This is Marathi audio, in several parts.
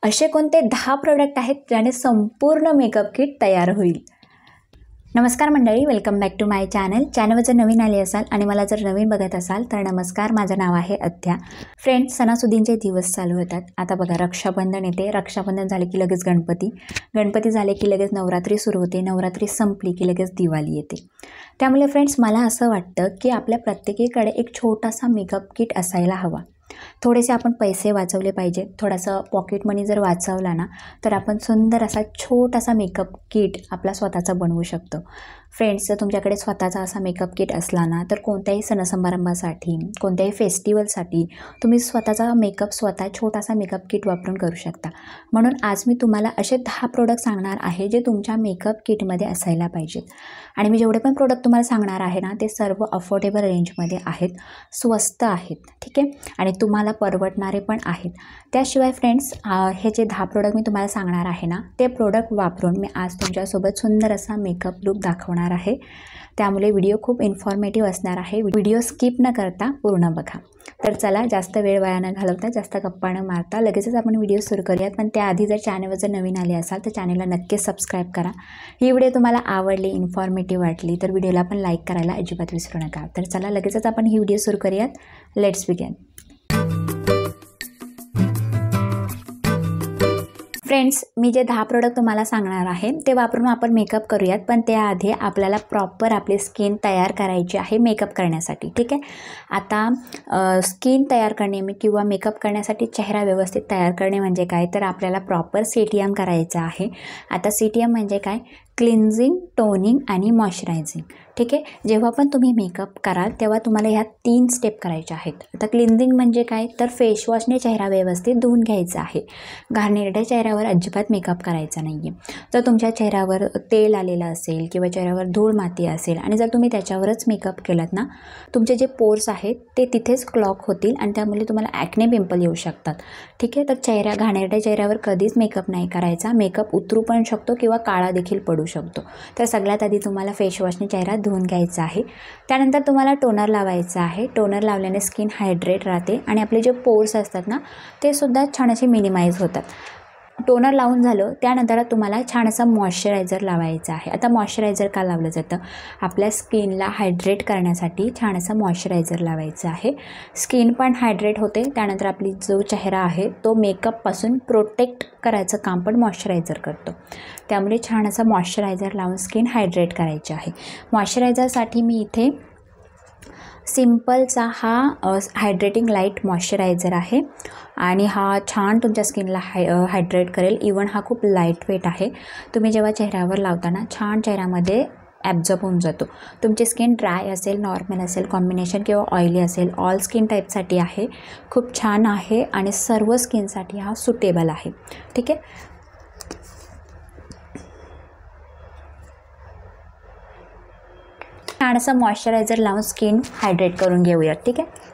असे कोणते 10 प्रोडक्ट आहेत ज्याने संपूर्ण मेकअप किट तयार होईल। नमस्कार मंडळी, welcome back to my channel जर नवीन आले असाल आणि मला जर नवीन बघत असाल तर नमस्कार, माझं नाव आहे अद्या। फ्रेंड्स, सणासुदींचे दिवस चालू होतात। आता बघा, रक्षाबंधन येते, रक्षाबंधन झाले की लगेच गणपती झाले की लगेच नवरात्री सुरू होते, नवरात्री संपली की लगेच दिवाळी येते। त्यामुळे फ्रेंड्स, मला असं वाटतं की आपल्या प्रत्येकीकडे एक छोटासा मेकअप किट असायला हवा। थोडेसे आपण पैसे वाचवले पाहिजे, थोडासा पॉकेट मनी जर वाचवला ना तर आपण सुंदर असा छोटासा मेकअप किट आपला स्वतःचा बनवू शकतो। फ्रेंड्स, जर तुमच्याकडे स्वतःचा असा मेकअप किट असला ना तर कोणत्याही सणसमारंभासाठी, कोणत्याही फेस्टिवलसाठी तुम्ही स्वतः छोटासा मेकअप किट वापरून करू शकता। म्हणून आज मी तुम्हाला असे 10 प्रोडक्ट सांगणार आहे जे तुमच्या मेकअप किटमध्ये असायला पाहिजेत। आणि मी जेवढे पण प्रोडक्ट तुम्हाला सांगणार आहे ना ते सर्व अफोर्डेबल रेंजमध्ये आहेत, स्वस्त आहेत, ठीक आहे, आणि तुम्हाला परवडणारे पण आहेत। त्याशिवाय फ्रेंड्स, हे जे 10 प्रोडक्ट मी तुम्हाला सांगणार आहे ना ते प्रोडक्ट वापरून मी आज तुमच्यासोबत सुंदर असा मेकअप लुक दाखवणार आहे। त्यामुळे व्हिडिओ खूप इन्फॉर्मेटिव्ह असणार आहे, व्हिडिओ स्किप न करता पूर्ण बघा। तर चला, जास्त वेळ वाया न घालवता, जास्त गप्पा न मारता लगेचच आपण व्हिडिओ सुरू करूयात। पण त्याआधी जर चॅनलवर जर नवीन आले असाल तर चॅनलला नक्कीच सबस्क्राईब करा। ही व्हिडिओ तुम्हाला आवडली, इन्फॉर्मेटिव्ह वाटली तर व्हिडिओला पण लाईक करायला अजिबात विसरू नका। तर चला, लगेचच आपण ही व्हिडिओ सुरू करूयात। Let's begin. फ्रेंड्स, मी जे 10 प्रोडक्ट तुम्हाला सांगणार आहे ते वापरून आपण मेकअप करूयात, पण त्याआधी आपल्याला प्रॉपर आपली स्किन तयार करायची आहे मेकअप करण्यासाठी, ठीक आहे। आता स्किन तयार करणे किंवा मेकअप करण्यासाठी चेहरा व्यवस्थित तयार करणे म्हणजे काय, तर आपल्याला प्रॉपर CTM करायचं आहे। आता CTM म्हणजे काय, क्लिन्झिंग, टोनिंग आणि मॉइश्चरायझिंग, ठीक आहे। जेव्हा पण तुम्ही मेकअप कराल तेव्हा तुम्हाला ह्या 3 स्टेप करायच्या आहेत। आता क्लिन्झिंग म्हणजे काय, तर फेसवॉशने चेहरा व्यवस्थित धुवून घ्यायचा आहे। घाणेरड्या चेहऱ्यावर अजिबात मेकअप करायचा नाही आहे। जर तुमच्या चेहऱ्यावर तेल आलेलं असेल किंवा चेहऱ्यावर धूळ माती असेल आणि जर तुम्ही त्याच्यावरच मेकअप केलात ना, तुमचे जे पोर्स आहेत ते तिथेच क्लॉग होतील आणि त्यामुळे तुम्हाला ॲक्ने पिंपल येऊ शकतात, ठीक आहे। तर घाणेरड्या चेहऱ्यावर कधीच मेकअप नाही करायचा, मेकअप उतरू पण शकतो किंवा काळा देखील पडू शकतो। तर सगळ्यात आधी तुम्हाला फेसवॉशने चेहरा धुवून घ्यायचा आहे। त्यानंतर तुम्हाला टोनर लावायचा आहे। टोनर लावल्याने स्किन हायड्रेट राहते आणि आपले जे पोर्स असतात ना ते सुद्धा छान असे मिनिमाइज होतात। टोनर लावून झालं त्यानंतर तुम्हाला छान असा मॉइश्चरायझर लावायचा आहे। आता मॉइश्चरायझर का लावलं जातं, आपल्या स्किनला हायड्रेट करण्यासाठी छान असा मॉइश्चरायझर लावायचं आहे। स्किन पण हायड्रेट होते, त्यानंतर आपली जो चेहरा आहे तो मेकअपपासून प्रोटेक्ट करायचं काम पण मॉइश्चरायझर करतो। त्यामुळे छान असा मॉइश्चरायझर लावून स्किन हायड्रेट करायची आहे। मॉइश्चरायझरसाठी मी इथे सिम्पलचा हा हायड्रेटिंग लाईट मॉइश्चरायझर आहे आणि हा छान तुमच्या स्किनला हायड्रेट करेल। इवन हा खूप लाईट वेट आहे, तुम्ही जेव्हा चेहऱ्यावर लावताना छान चेहऱ्यामध्ये ॲब्झॉर्ब होऊन जातो। तुमची स्किन ड्राय असेल, नॉर्मल असेल, कॉम्बिनेशन किंवा ऑइली असेल, ऑल स्किन टाईपसाठी आहे, खूप छान आहे आणि सर्व स्किनसाठी हा सुटेबल आहे, ठीक आहे। छान असं मॉइश्चरायझर लावून स्किन हायड्रेट करून घेऊयात, ठीक आहे।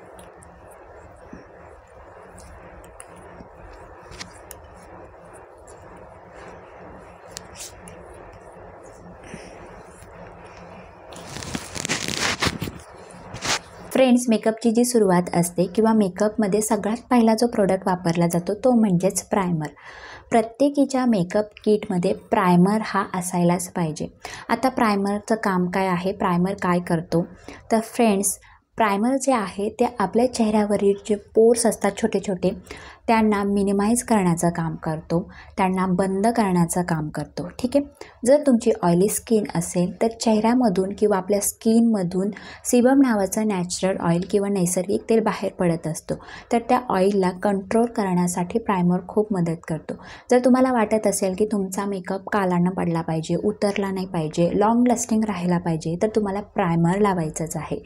फ्रेंड्स, मेकअपची जी सुरुवात असते किंवा मेकअपमध्ये सगळ्यात पहिला जो प्रोडक्ट वापरला जातो तो म्हणजेच प्रायमर। प्रत्येकीच्या मेकअप किटमध्ये प्रायमर हा असायलाच पाहिजे। आता प्रायमरचं काम काय आहे, प्रायमर काय करतो, तर फ्रेंड्स, प्रायमर जे आहे ते आपल्या चेहऱ्यावरील जे पोर्स असतात छोटे छोटे त्यांना मिनिमाइज करण्याचं काम करतो, त्यांना बंद करण्याचं काम करतो, ठीक आहे। जर तुमची ऑइली स्किन असेल तर चेहऱ्यामधून किंवा आपल्या स्किनमधून सिबम नावाचं नॅचरल ऑइल किंवा नैसर्गिक तेल बाहेर पडत असतो, तर त्या ऑइलला कंट्रोल करण्यासाठी प्रायमर खूप मदत करतो। जर तुम्हाला वाटत असेल की तुमचा मेकअप काला न पडला पाहिजे, उतरला नाही पाहिजे, लॉंग लास्टिंग राहायला पाहिजे, तर तुम्हाला प्रायमर लावायचंच आहे।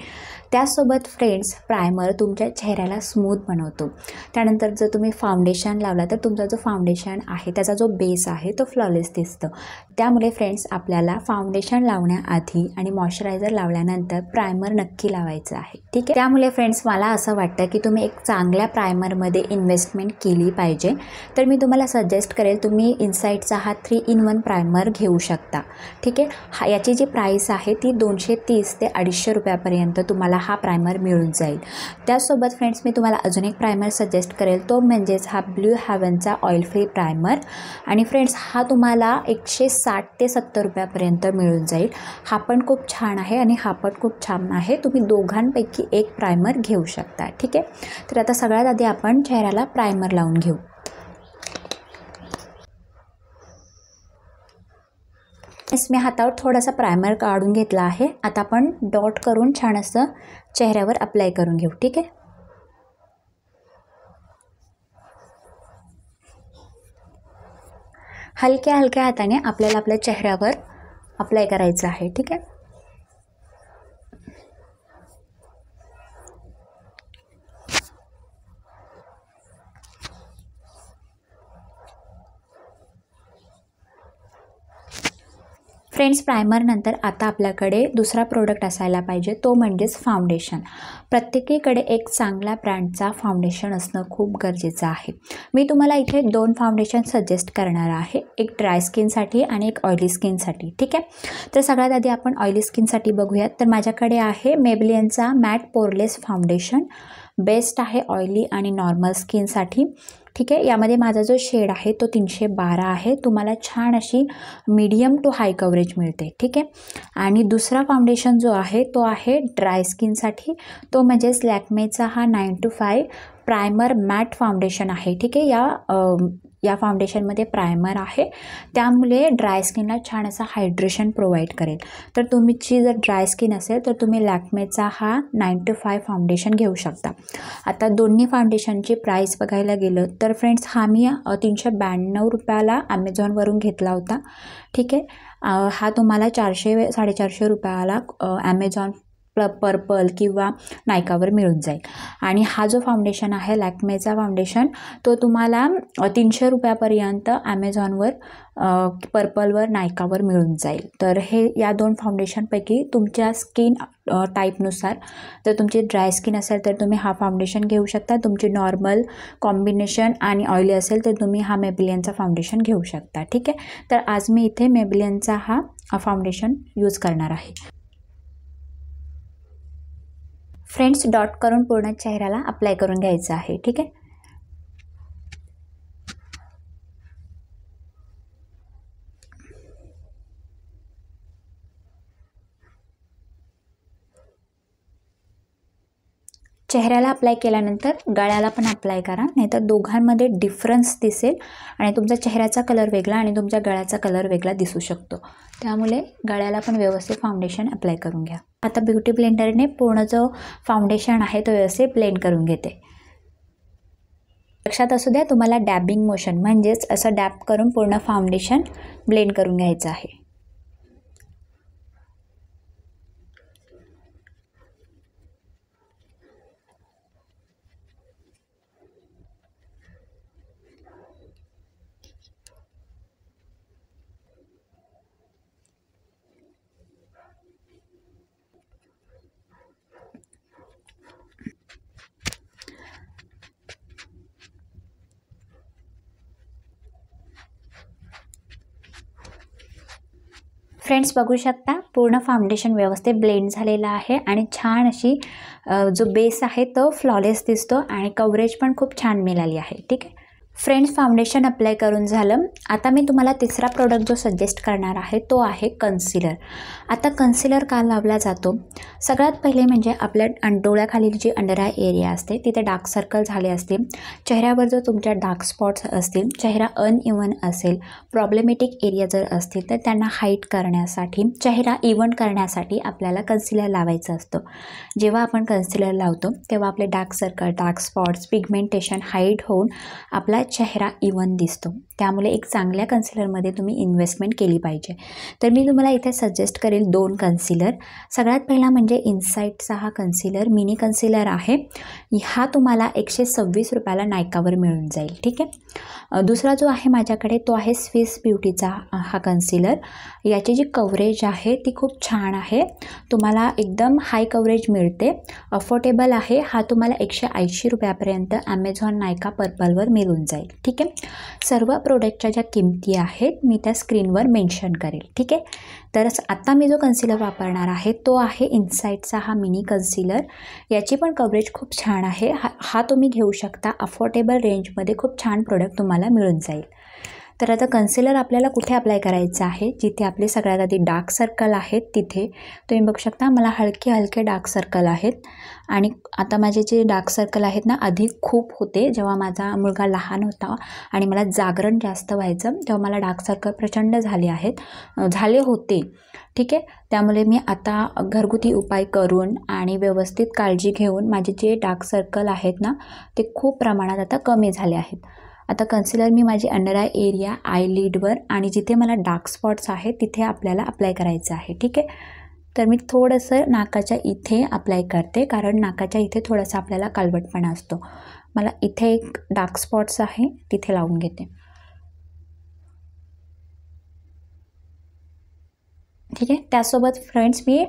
त्यासोबत फ्रेंड्स, प्रायमर तुमच्या चेहऱ्याला स्मूथ बनवतो। त्यानंतर जर तुम्ही फाउंडेशन लावला तर तुमचा जो फाउंडेशन आहे त्याचा जो बेस आहे तो फ्लॉलेस दिसतो। त्यामुळे फ्रेंड्स, आपल्याला फाउंडेशन लावण्याआधी आणि मॉइश्चरायझर लावल्यानंतर प्रायमर नक्की लावायचं आहे, ठीक आहे। त्यामुळे फ्रेंड्स, मला असं वाटतं की तुम्ही एक चांगल्या प्रायमरमध्ये इन्व्हेस्टमेंट केली पाहिजे। तर मी तुम्हाला सजेस्ट करेल तुम्ही इनसाईटचा हा 3 in 1 प्रायमर घेऊ शकता, ठीक आहे। याची जी प्राईस आहे ती 230 ते 250 रुपयापर्यंत तुम्हाला हा प्रायमर मिळून जाईल। त्यासोबत फ्रेंड्स, मी तुम्हाला अजून एक प्रायमर सजेस्ट करेल, तो म्हणजेच हा ब्लू हेवनचा ऑइल फ्री प्रायमर. आणि फ्रेंड्स हा तुम्हाला 160 ते 70 रुपयापर्यंत मिळून जाईल. हा पण खूप छान आहे आणि हा पण खूप छान आहे. तुम्ही दोघांपैकी एक प्रायमर घेऊ शकता. ठीक आहे. तर आता सगळ्यात आधी आपण चेहऱ्याला प्रायमर लावून घेऊ. मी हातावर थोडासा प्रायमर काढून घेतला आहे. आता आपण डॉट करून छान असं चेहऱ्यावर अप्लाय करून घेऊ. ठीक आहे. हलक्या हलक्या हाताने आपल्याला आपल्या चेहऱ्यावर अप्लाय करायचं आहे. ठीक आहे. फ्रेंड्स, प्रायमरनंतर आता आपल्याकडे दुसरा प्रोडक्ट असायला पाहिजे, तो म्हणजेच फाउंडेशन. प्रत्येकीकडे एक चांगल्या ब्रँडचा फाउंडेशन असणं खूप गरजेचं आहे. मी तुम्हाला इथे 2 फाउंडेशन सजेस्ट करणार आहे, एक ड्राय स्किनसाठी आणि एक ऑइली स्किनसाठी. ठीक आहे. तर सगळ्यात आधी आपण ऑइली स्किनसाठी बघूयात. तर माझ्याकडे आहे मेबेलिनचा मॅट पोरलेस फाउंडेशन. बेस्ट आहे ऑइली आणि नॉर्मल स्किनसाठी. ठीक आहे. यामध्ये माझा जो शेड आहे तो 312 आहे. तुम्हाला छान अशी मीडियम टू हाय कव्हरेज मिळते. ठीक आहे. आणि दुसरा फाउंडेशन जो आहे तो आहे ड्राय स्किनसाठी. तो म्हणजेच लॅक्मेचा हा 925 प्रायमर मॅट फाउंडेशन आहे. ठीक आहे. या फाउंडेशनमध्ये प्रायमर आहे, त्यामुळे ड्राय स्किनला छान असं हायड्रेशन प्रोव्हाइड करेल. तर तुमची जर ड्राय स्किन असेल तर तुम्ही लॅक्मेचा हा 925 फाउंडेशन घेऊ शकता. आता दोन्ही फाउंडेशनची प्राईस बघायला गेलं तर फ्रेंड्स हा मी 392 रुपयाला ॲमेझॉनवरून घेतला होता. ठीक आहे. हा तुम्हाला 400-450 रुपयाला ॲमेझॉन पर्पल किंवा नायकावर मिळून जाईल. आणि हा जो फाउंडेशन आहे लॅक्मेचा फाउंडेशन तो तुम्हाला 300 रुपयापर्यंत ॲमेझॉनवर पर्पलवर नायकावर मिळून जाईल. तर हे या 2 फाउंडेशनपैकी तुमच्या स्किन टाईपनुसार, जर तुमची ड्राय स्किन असेल तर तुम्ही हा फाउंडेशन घेऊ शकता. तुमची नॉर्मल कॉम्बिनेशन आणि ऑइली असेल तर तुम्ही हा मेबेलिनचा फाउंडेशन घेऊ शकता. ठीक आहे. तर आज मी इथे मेबेलिनचा हा फाउंडेशन यूज करणार आहे. फ्रेंड्स, डॉट करून पूर्ण चेहऱ्याला अप्लाय करून घ्यायचं आहे. ठीक आहे. चेहऱ्याला अप्लाय केल्यानंतर गळ्याला पण अप्लाय करा, नाहीतर दोघांमध्ये डिफरन्स दिसेल आणि तुमचा चेहऱ्याचा कलर वेगळा आणि तुमच्या गळ्याचा कलर वेगळा दिसू शकतो. त्यामुळे गळ्याला पण व्यवस्थित फाउंडेशन अप्लाय करून घ्या. आता ब्युटी ब्लेंडरने पूर्ण जो फाउंडेशन आहे तो व्यवस्थित ब्लेंड करून घेते. लक्षात असू द्या, तुम्हाला डॅबिंग मोशन म्हणजेच असं डॅब करून पूर्ण फाउंडेशन ब्लेंड करून घ्यायचं आहे. फ्रेंड्स, बघू शकता पूर्ण फाउंडेशन व्यवस्थित ब्लेंड झालेलं आहे आणि छान अशी जो बेस आहे तो फ्लॉलेस दिसतो आणि कव्हरेज पण खूप छान मिळाली आहे. ठीक आहे. फ्रेंड्स, फाउंडेशन अप्लाय करून झालं. आता मी तुम्हाला तिसरा प्रोडक्ट जो सजेस्ट करणार आहे तो आहे कन्सिलर. आता कन्सिलर का लावला जातो? सगळ्यात पहिले म्हणजे आपल्या डोळ्याखालील जी अंडर आय एरिया असते तिथे डार्क सर्कल झाले असतील, चेहऱ्यावर जर तुमच्या डार्क स्पॉट्स असतील, चेहरा अनइवन असेल, प्रॉब्लेमॅटिक एरिया जर असतील तर त्यांना हाईट करण्यासाठी, चेहरा इवन करण्यासाठी आपल्याला कन्सिलर लावायचं असतं. जेव्हा आपण कन्सिलर लावतो तेव्हा आपले dark circle, dark spots, pigmentation height होऊन आपला चेहरा इवन दिसतो. त्यामुळे एक चांगल्या कन्सिलरमध्ये तुम्ही इन्व्हेस्टमेंट केली पाहिजे. तर मी तुम्हाला इथे सजेस्ट करेल 2 कन्सिलर. सगळ्यात पहिला म्हणजे इनसाईटचा हा कन्सिलर मिनी कन्सिलर आहे. हा तुम्हाला 126 रुपयाला नायकावर मिळून जाईल. ठीक आहे. दुसरा जो आहे माझ्याकडे तो आहे स्विस ब्युटीचा हा कन्सिलर. याची जी कव्हरेज आहे ती खूप छान आहे. तुम्हाला एकदम हाय कव्हरेज मिळते, अफोर्डेबल आहे. हा तुम्हाला 180 रुपयापर्यंत ॲमेझॉन, नायका, पर्पलवर मिळून जाईल. ठीक आहे. सर्व प्रोडक्टच्या ज्या किमती आहेत मी त्या स्क्रीनवर मेन्शन करेल. ठीक आहे. तर आता मी जो कन्सिलर वापरणार आहे तो आहे इनसाईटचा हा मिनी कन्सिलर. याची पण कव्हरेज खूप छान आहे. हा तुम्ही घेऊ शकता. अफोर्डेबल रेंजमध्ये खूप छान प्रोडक्ट तुम्हाला मिळून जाईल. तर आता कन्सिलर आपल्याला कुठे अप्लाय करायचं आहे, जिथे आपले सगळ्यात आधी डार्क सर्कल आहेत तिथे. तुम्ही बघू शकता मला हलके हलके डार्क सर्कल आहेत. आणि आता माझे जे डार्क सर्कल आहेत ना, आधी खूप होते जेव्हा माझा मुलगा लहान होता आणि मला जागरण जास्त व्हायचं, तेव्हा मला डार्क सर्कल प्रचंड झाले होते. ठीक आहे. त्यामुळे मी आता घरगुती उपाय करून आणि व्यवस्थित काळजी घेऊन माझे जे डार्क सर्कल आहेत ना ते खूप प्रमाणात आता कमी झाले आहेत. आता कन्सिलर मी माझी अंडर आय एरिया, आयलिडवर आणि जिथे मला डार्क स्पॉट्स आहेत तिथे आपल्याला अप्लाय करायचं आहे. ठीक आहे. तर मी थोडंसं नाकाच्या इथे अप्लाय करते, कारण नाकाच्या इथे थोडासा आपल्याला कालवटपणा असतो. मला इथे एक डार्क स्पॉट्स आहे तिथे लावून घेते. ठीक आहे. त्यासोबत फ्रेंड्स मी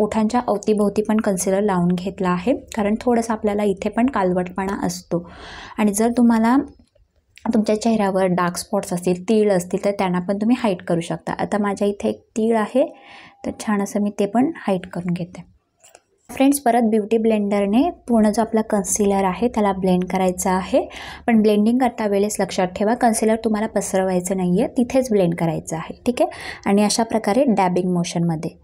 ओठांच्या अवतीभोवती पण कन्सिलर लावून घेतला आहे, कारण थोडंसं आपल्याला इथे पण कालवटपणा असतो. आणि जर तुम्हाला तुमच्या चेहऱ्यावर डार्क स्पॉट्स असतील, तीळ असतील, तर त्यांना पण तुम्ही हाईड करू शकता. आता माझ्या इथे एक तीळ आहे, तर छान असं मी ते पण हाईड करून घेते. फ्रेंड्स, परत ब्युटी ब्लेंडरने पूर्ण जो आपला कन्सिलर आहे त्याला ब्लेंड करायचा आहे. पण ब्लेंडिंग करता वेळेस लक्षात ठेवा, कन्सिलर तुम्हाला पसरवायचं नाही आहे, तिथेच ब्लेंड करायचं आहे. ठीक आहे. आणि अशा प्रकारे डॅबिंग मोशनमध्ये.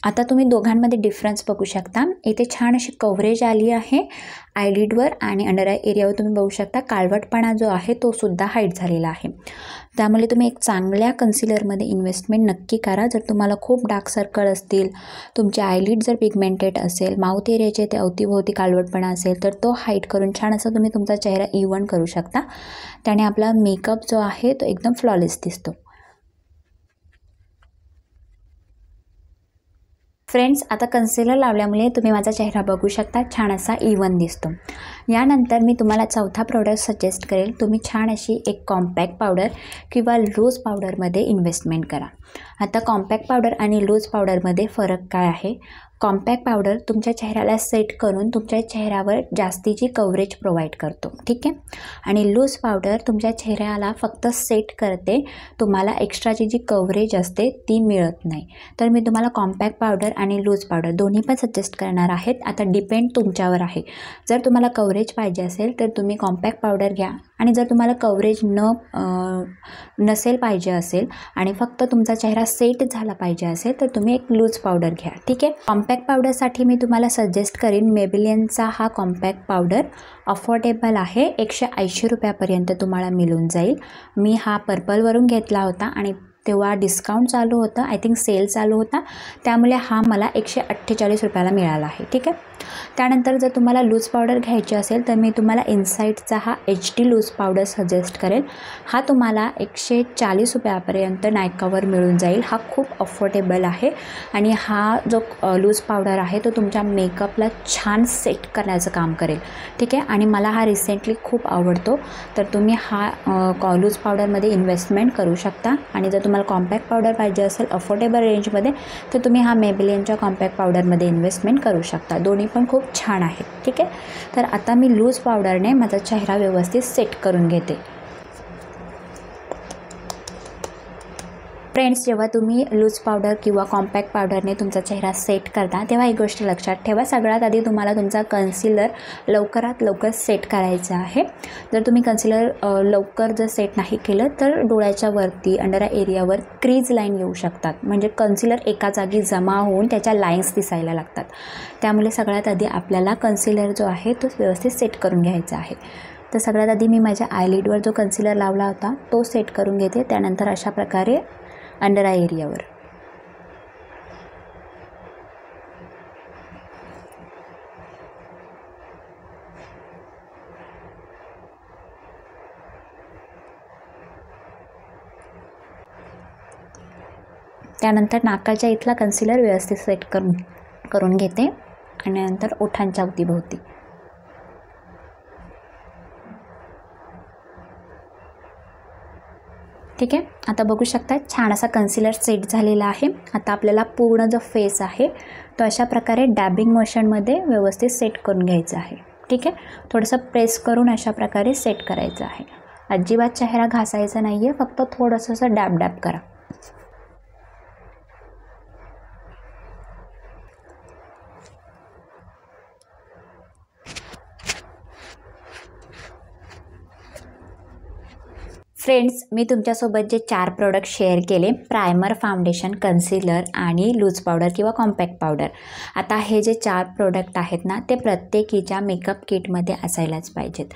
आता तुम्ही दोघांमध्ये डिफरन्स बघू शकता. इथे छान अशी कव्हरेज आली आहे आयलिडवर आणि अंडर आय एरियावर तुम्ही बघू शकता काळवटपणा जो आहे तो सुद्धा हाईड झालेला आहे. त्यामुळे तुम्ही एक चांगल्या कन्सिलरमध्ये इन्व्हेस्टमेंट नक्की करा. जर तुम्हाला खूप डार्क सर्कल असतील, तुमचे आयलिड जर पिगमेंटेड असेल, माउथ एरियाचे ते अवतीभोवती काळवटपणा असेल, तर तो हाईड करून छान असं तुम्ही तुमचा चेहरा इव्हन करू शकता. त्याने आपला मेकअप जो आहे तो एकदम फ्लॉलेस दिसतो. फ्रेंड्स, आता कन्सिलर लावल्यामुळे तुम्ही माझा चेहरा बघू शकता, छान असा इव्हन दिसतो. यानंतर मी तुम्हाला चौथा प्रोडक्ट सजेस्ट करेल. तुम्ही छान अशी एक कॉम्पॅक्ट पावडर किंवा लूज पावडरमध्ये इन्व्हेस्टमेंट करा. आता कॉम्पॅक्ट पावडर आणि लूज पावडरमध्ये फरक काय आहे? कॉम्पॅक्ट पावडर तुमच्या चेहऱ्याला सेट करून तुमच्या चेहऱ्यावर जास्तीची कव्हरेज प्रोव्हाइड करतो. ठीक आहे. आणि लूज पावडर तुमच्या चेहऱ्याला फक्त सेट करते, तुम्हाला एक्स्ट्राची जी कव्हरेज असते ती मिळत नाही. तर मी तुम्हाला कॉम्पॅक्ट पावडर आणि लूज पावडर दोन्ही पण सजेस्ट करणार आहेत. आता डिपेंड तुमच्यावर आहे. जर तुम्हाला कव्हरेज पाहिजे असेल तर तुम्ही कॉम्पॅक्ट पावडर घ्या, आणि जर तुम्हाला कव्हरेज नसेल पाहिजे असेल आणि फक्त तुमचा चेहरा सेट झाला पाहिजे असेल तर तुम्ही एक लूज पावडर घ्या. ठीक आहे. कॉम्पॅक्ट पावडरसाठी मी तुम्हाला सजेस्ट करीन मेबेलिनचा हा कॉम्पॅक्ट पावडर. अफोर्डेबल आहे, 180 रुपयापर्यंत तुम्हाला मिळून जाईल. मी हा पर्पलवरून घेतला होता आणि तेव्हा डिस्काउंट चालू होतं, आय थिंक सेल चालू होता, त्यामुळे हा मला 148 रुपयाला मिळाला आहे. ठीक आहे. त्यानंतर जर तुम्हाला लूज पावडर घ्यायची असेल तर मी तुम्हाला इनसाईटचा हा HD लूज पावडर सजेस्ट करेल. हा तुम्हाला 140 रुपयापर्यंत नायकावर मिळून जाईल. हा खूप अफोर्डेबल आहे आणि हा जो लूज पावडर आहे तो तुमच्या मेकअपला छान सेट करण्याचं काम करेल. ठीक आहे. आणि मला हा रिसेंटली खूप आवडतो, तर तुम्ही हा लूज पावडरमध्ये इन्व्हेस्टमेंट करू शकता. आणि जर तुम्हाला कॉम्पॅक्ट पावडर पाहिजे असेल अफोर्डेबल रेंजमध्ये तर तुम्ही हा मेबेलिनच्या कॉम्पॅक्ट पावडरमध्ये इन्व्हेस्टमेंट करू शकता. दोन्ही पण खूप छान आहेत. ठीक आहे. तर आता मी लूज पावडरने माझा चेहरा व्यवस्थित सेट करून घेते. फ्रेंड्स, जेव्हा तुम्ही लूज पावडर किंवा कॉम्पॅक्ट पावडरने तुमचा चेहरा सेट करता तेव्हा एक गोष्ट लक्षात ठेवा, सगळ्यात आधी तुम्हाला तुमचा कन्सिलर लवकरात लवकर सेट करायचा आहे. जर तुम्ही कन्सिलर लवकर जर सेट नाही केलं तर डोळ्याच्या वरती अंडर आय एरियावर क्रीज लाईन येऊ शकतात. म्हणजे कन्सिलर एका जागी जमा होऊन त्याच्या लाईन्स दिसायला लागतात. त्यामुळे सगळ्यात आधी आपल्याला कन्सिलर जो आहे तो व्यवस्थित सेट करून घ्यायचा आहे. तर सगळ्यात आधी मी माझ्या आयलिडवर जो कन्सिलर लावला होता तो सेट करून घेते. त्यानंतर अशा प्रकारे अंडर आय एरियावर. त्यानंतर नाकाच्या इथला कन्सिलर व्यवस्थित सेट करून घेते आणि नंतर ओठांच्या अवतीभोवती. ठीक आहे, आता बघू शकता छान असा कन्सिलर सेट झालेला आहे. आता आपल्याला पूर्ण जो फेस आहे तो अशा प्रकारे डॅबिंग मोशनमध्ये व्यवस्थित सेट करून घ्यायचा आहे. ठीक आहे, थोडंसं प्रेस करून अशा प्रकारे सेट करायचं आहे. अजिबात चेहरा घासायचा नाही आहे, फक्त थोडंसं असं डॅब डॅब करा. फ्रेंड्स, मी तुमच्यासोबत जे 4 प्रोडक्ट शेअर केले, प्रायमर, फाउंडेशन, कन्सिलर आणि लूज पावडर किंवा कॉम्पॅक्ट पावडर. आता हे जे 4 प्रोडक्ट आहेत ना, ते प्रत्येकीच्या मेकअप किटमध्ये असायलाच पाहिजेत.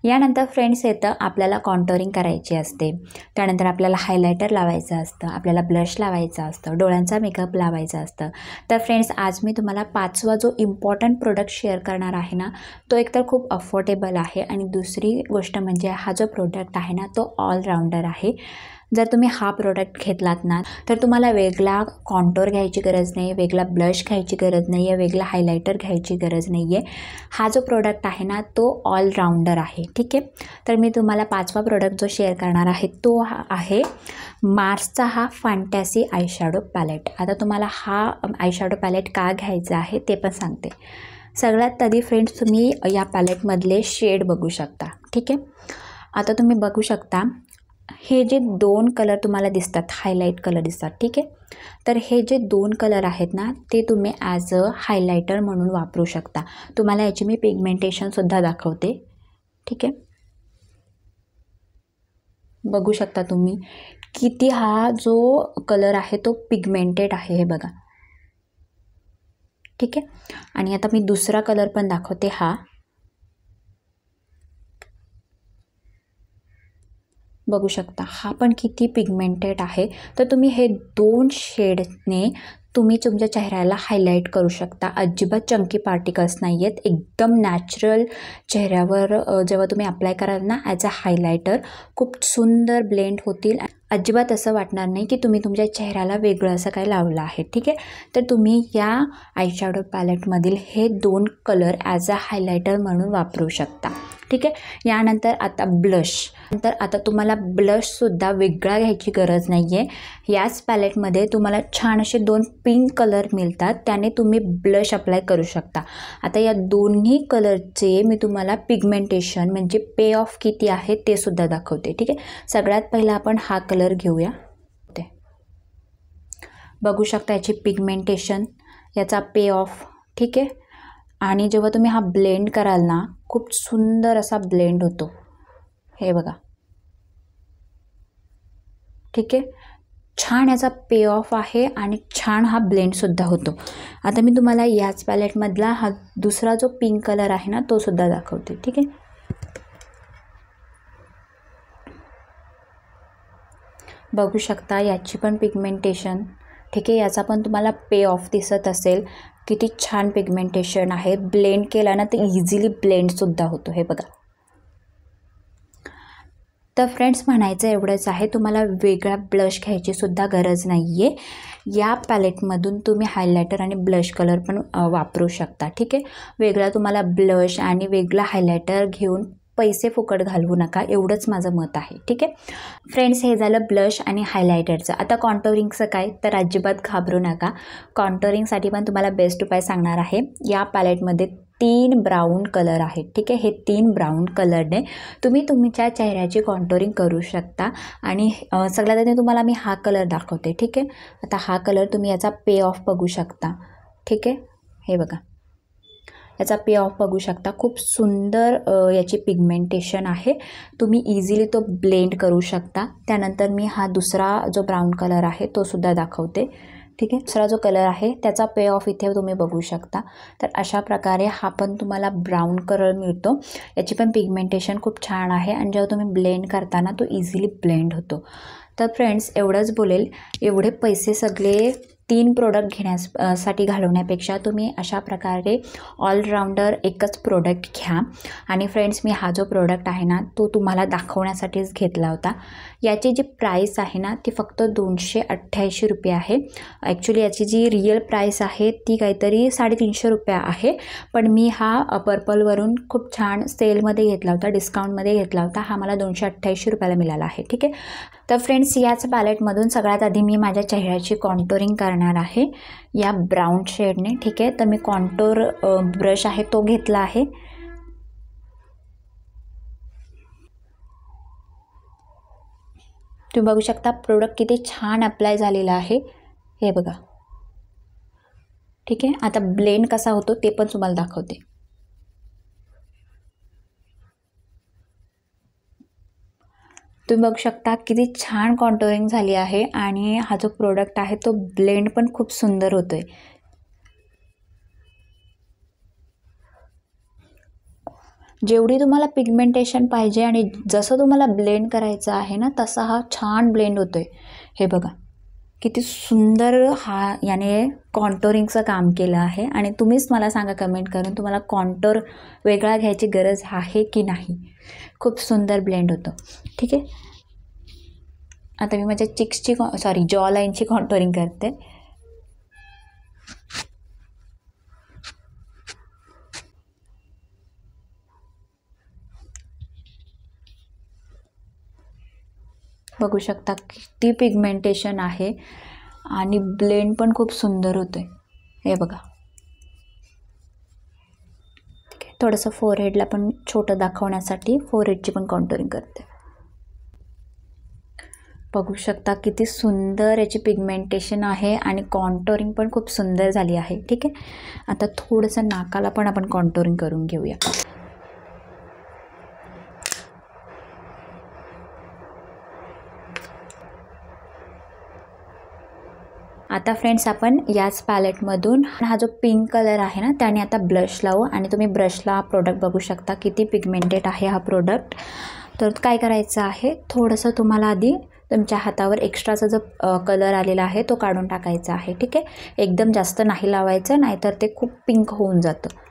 यानंतर फ्रेंड्स येतं आपल्याला कॉन्टोरिंग करायची असते, त्यानंतर आपल्याला हायलायटर लावायचं असतं, आपल्याला ब्लश लावायचं असतं, डोळ्यांचा मेकअप लावायचा असतं. तर फ्रेंड्स, आज मी तुम्हाला 5वा जो इम्पॉर्टंट प्रोडक्ट शेअर करणार आहे ना, तो एकतर खूप अफोर्डेबल आहे आणि दुसरी गोष्ट म्हणजे हा जो प्रोडक्ट आहे ना, तो ऑलराऊंडर आहे. जर तुम्ही हा प्रोडक्ट घेतलात ना, तर तुम्हाला वेगळा कॉन्टोर घ्यायची गरज नाही, वेगळा ब्लश घ्यायची गरज नाही आहे, वेगळा हायलायटर घ्यायची गरज नाही आहे. हा जो प्रोडक्ट आहे ना, तो ऑलराऊंडर आहे. ठीक आहे, तर मी तुम्हाला 5वा प्रोडक्ट जो शेअर करणार आहे तो आहे मार्सचा हा फॅन्टॅसी आयशॅडो पॅलेट. आता तुम्हाला हा आयशॅडो पॅलेट का घ्यायचा आहे ते पण सांगते. सगळ्यात आधी फ्रेंड्स, तुम्ही या पॅलेटमधले शेड बघू शकता. ठीक आहे, आता तुम्ही बघू शकता हे जे 2 कलर तुम्हाला दिसतात, हायलाईट कलर दिसतात. ठीक आहे, तर हे जे 2 कलर आहेत ना, ते तुम्ही ॲज अ हायलायटर म्हणून वापरू शकता. तुम्हाला याची मी पिगमेंटेशनसुद्धा दाखवते. ठीक आहे, बघू शकता तुम्ही किती हा जो कलर आहे तो पिगमेंटेड आहे, हे बघा. ठीक आहे, आणि आता मी दुसरा कलर पण दाखवते. हा बघू शकता, हा पण किती पिगमेंटेड आहे. तर तुम्ही हे 2 शेडने तुम्ही तुमच्या चेहऱ्याला हायलाईट करू शकता. अजिबात चंकी पार्टिकल्स नाही आहेत, एकदम नॅचरल चेहऱ्यावर जेव्हा तुम्ही अप्लाय कराल ना ॲज अ हायलायटर, खूप सुंदर ब्लेंड होतील. अजिबात असं वाटणार नाही की तुम्ही तुमच्या चेहऱ्याला वेगळं असं काय लावलं आहे. ठीक आहे, तर तुम्ही या आयशॅडो पॅलेटमधील हे 2 कलर ॲज अ हायलायटर म्हणून वापरू शकता. ठीक आहे, यानंतर आता ब्लश. नंतर आता तुम्हाला ब्लशसुद्धा वेगळा घ्यायची गरज नाही आहे. याच पॅलेटमध्ये तुम्हाला छान असे 2 पिंक कलर मिळतात, त्याने तुम्ही ब्लश अप्लाय करू शकता. आता या दोन्ही कलरचे मी तुम्हाला पिगमेंटेशन म्हणजे पे ऑफ किती आहे ते सुद्धा दाखवते. ठीक आहे, सगळ्यात पहिला आपण हा कलर घेऊया. बघू शकता याची पिगमेंटेशन, याचा पे ऑफ. ठीक आहे, आणि जेव्हा तुम्ही हा ब्लेंड कराल ना, खूप सुंदर असा ब्लेंड होतो, हे बघा. ठीक आहे, छान याचा पे ऑफ आहे आणि छान हा ब्लेंडसुद्धा होतो. आता मी तुम्हाला याच पॅलेटमधला हा दुसरा जो पिंक कलर आहे ना, तो सुद्धा दाखवते. ठीक आहे, बघू शकता याची पण पिगमेंटेशन. ठीक आहे, याचा पण तुम्हाला पे ऑफ दिसत असेल. किती छान पिगमेंटेशन आहे. ब्लेंड केला ना तर इझिली ब्लेंडसुद्धा होतो, हे बघा. तर फ्रेंड्स, म्हणायचं एवढंच आहे, तुम्हाला वेगळा ब्लश घ्यायचीसुद्धा गरज नाही आहे. या पॅलेटमधून तुम्ही हायलायटर आणि ब्लश कलर पण वापरू शकता. ठीक आहे, वेगळा तुम्हाला ब्लश आणि वेगळा हायलायटर घेऊन पैसे फुकट घालवू नका, एवढंच माझं मत आहे. ठीक आहे फ्रेंड्स, हे झालं ब्लश आणि हायलायटरचं. आता कॉन्टोरिंगचं काय, तर अजिबात घाबरू नका. कॉन्टोरिंगसाठी पण तुम्हाला बेस्ट उपाय सांगणार आहे. या पॅलेटमध्ये 3 ब्राऊन कलर आहेत. ठीक आहे, हे 3 ब्राऊन कलरने तुम्ही तुमच्या चेहऱ्याची कॉन्टोरिंग करू शकता. आणि सगळ्यात आधी तुम्हाला मी हा कलर दाखवते. ठीक आहे, आता हा कलर तुम्ही याचा पे ऑफ बघू शकता. ठीक आहे, हे बघा, याचा पे ऑफ बघू शकता. खूप सुंदर याची पिगमेंटेशन आहे. तुम्ही इझिली तो ब्लेंड करू शकता. त्यानंतर मी हा दुसरा जो ब्राऊन कलर आहे तो सुद्धा दाखवते. ठीक आहे, दुसरा जो कलर आहे त्याचा पे ऑफ इथे तुम्ही बघू शकता. तर अशा प्रकारे हा पण तुम्हाला ब्राऊन कलर मिळतो. याची पण पिगमेंटेशन खूप छान आहे आणि जेव्हा तुम्ही ब्लेंड करताना तो इझिली ब्लेंड होतो. तर फ्रेंड्स, एवढंच बोलेल. एवढे पैसे सगळे 3 प्रोडक्ट घेण्यासाठी घालवण्यापेक्षा तुम्ही अशा प्रकारे ऑलराऊंडर एकच प्रोडक्ट घ्या. आणि फ्रेंड्स, मी हा जो प्रोडक्ट आहे ना तो तुम्हाला दाखवण्यासाठीच घेतला होता. याची जी प्राईस आहे ना ती फक्त 288 रुपये आहे. ॲक्च्युली याची जी रिअल प्राईस आहे ती काहीतरी 350 रुपये आहे, पण मी हा पर्पलवरून खूप छान सेलमध्ये घेतला होता, डिस्काउंटमध्ये घेतला होता. हा मला 288 रुपयाला मिळाला आहे. ठीक आहे. तर फ्रेंड्स, याच पॅलेटमधून सगळ्यात आधी मी माझ्या चेहऱ्याची कॉन्टोरिंग करणार आहे या ब्राऊन शेडने. ठीक आहे. तर मी कॉन्टोर ब्रश आहे तो घेतला आहे. तुम्ही बघू शकता प्रोडक्ट किती छान अप्लाय झालेला आहे, हे बघा. ठीक आहे. आता ब्लेंड कसा होतो ते पण तुम्हाला दाखवते. तुम्ही बघू शकता किती छान कॉन्टोरिंग झाली आहे आणि हा जो प्रोडक्ट आहे तो ब्लेंड पण खूप सुंदर होतोय. जेवढी तुम्हाला पिगमेंटेशन पाहिजे आणि जसं तुम्हाला ब्लेंड करायचं आहे ना तसा हा छान ब्लेंड होतोय. हे बघा किती सुंदर याने कॉन्टोरिंगचं काम केलं आहे. आणि तुम्हीच मला सांगा कमेंट करून, तुम्हाला कॉन्टोर वेगळा घ्यायची गरज आहे की नाही. खूप सुंदर ब्लेंड होतं. ठीक आहे. आता मी माझ्या जॉ लाईनची कॉन्टोरिंग करते. बघू शकता किती पिगमेंटेशन आहे आणि ब्लेंड पण खूप सुंदर होतोय. हे बघा. ठीक आहे. थोडंसं फोरहेडला पण छोटं दाखवण्यासाठी फोरहेडची पण कॉन्टोरिंग करते. बघू शकता किती सुंदर याची पिगमेंटेशन आहे आणि कॉन्टोरिंग पण खूप सुंदर झाली आहे. ठीक आहे. आता थोडंसं नाकाला पण आपण कॉन्टोरिंग करून घेऊया. आता फ्रेंड्स, आपण याच पॅलेटमधून हा जो पिंक कलर आहे ना त्याने आता ब्लश लावू. आणि तुम्ही ब्रशला प्रोडक्ट बघू शकता किती पिगमेंटेड आहे हा प्रोडक्ट. तर काय करायचं आहे, थोडंसं तुम्हाला आधी तुमच्या हातावर एक्स्ट्राचा जो कलर आलेला आहे तो काढून टाकायचा आहे. ठीक आहे. एकदम जास्त नाही लावायचं, नाहीतर ते खूप पिंक होऊन जातं.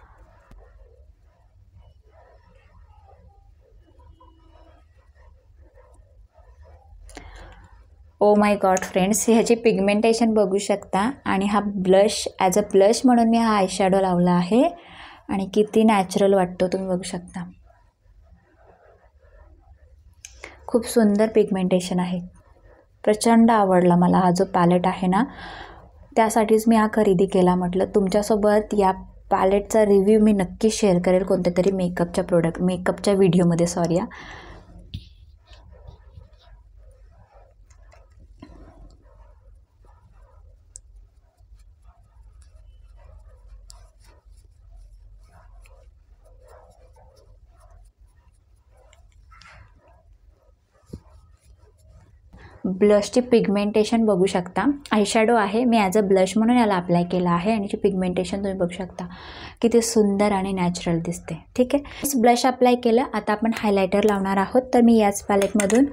ओ माय गॉड फ्रेंड्स, ह्याची पिगमेंटेशन बघू शकता. आणि हा ब्लश ॲज अ ब्लश म्हणून मी हा आयशॅडो लावला आहे आणि किती नॅचरल वाटतो तुम्ही बघू शकता. खूप सुंदर पिगमेंटेशन आहे. प्रचंड आवडला मला हा जो पॅलेट आहे ना, त्यासाठीच मी हा खरेदी केला. म्हटलं तुमच्यासोबत या पॅलेटचा रिव्ह्यू मी नक्की शेअर करेल कोणत्या तरी मेकअपच्या व्हिडिओमध्ये. सॉरी. ब्लशची पिगमेंटेशन बघू शकता. आयशॅडो आहे, मी ॲज अ ब्लश म्हणून याला अप्लाय केला आहे आणि याची पिगमेंटेशन तुम्ही बघू शकता किती सुंदर आणि नॅचरल दिसते. ठीक आहे. ब्लश अप्लाय केलं. आता आपण हायलायटर लावणार आहोत. तर मी याच पॅलेटमधून